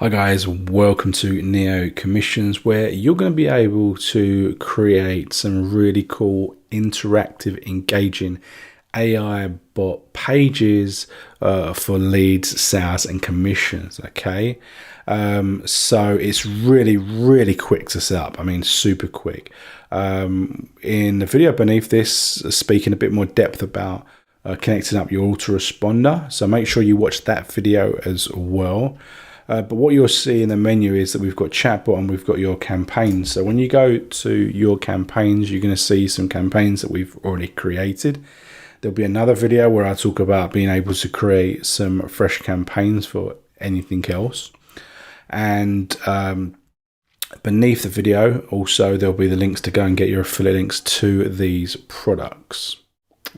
Hi guys, welcome to Neo Commissions, where you're going to be able to create some really cool, interactive, engaging AI bot pages for leads, sales, and commissions. Okay, so it's really quick to set up. I mean, super quick. In the video beneath this, speaking a bit more depth about connecting up your autoresponder. So make sure you watch that video as well. But what you'll see in the menu is that we've got chatbot and we've got your campaigns. So when you go to your campaigns, you're going to see some campaigns that we've already created. There'll be another video where I talk about being able to create some fresh campaigns for anything else. And beneath the video, also, there'll be the links to go and get your affiliate links to these products.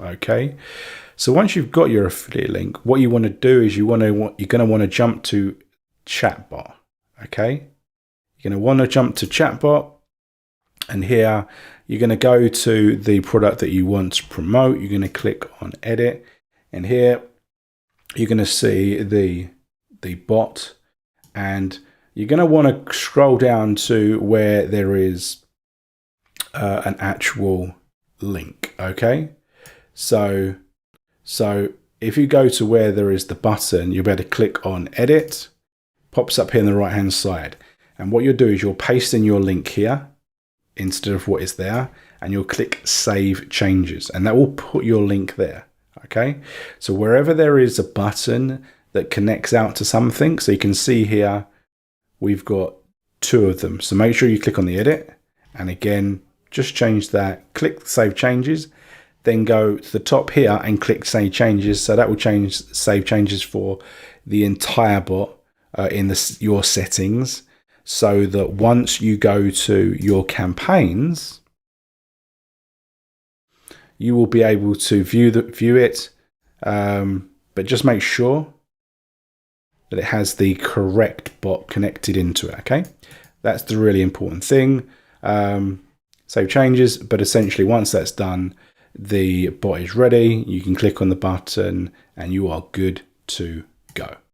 Okay. So once you've got your affiliate link, what you want to do is you're going to want to jump to chatbot. Okay, you're going to want to jump to chatbot, and here you're going to go to the product that you want to promote. You're going to click on edit, and here you're going to see the bot, and you're going to want to scroll down to where there is an actual link. Okay, so if you go to where there is the button, you'll be able to click on edit. Pops up here on the right hand side, and what you'll do is you'll paste in your link here instead of what is there, and you'll click save changes, and that will put your link there. Okay, so wherever there is a button that connects out to something, so you can see here we've got two of them, so make sure you click on the edit, and again just change that, click save changes, then go to the top here and click save changes. So that will save changes for the entire bot in your settings, so that once you go to your campaigns, you will be able to view it, but just make sure that it has the correct bot connected into it. Okay, that's the really important thing. Save changes, but essentially once that's done, the bot is ready. You can click on the button and you are good to go.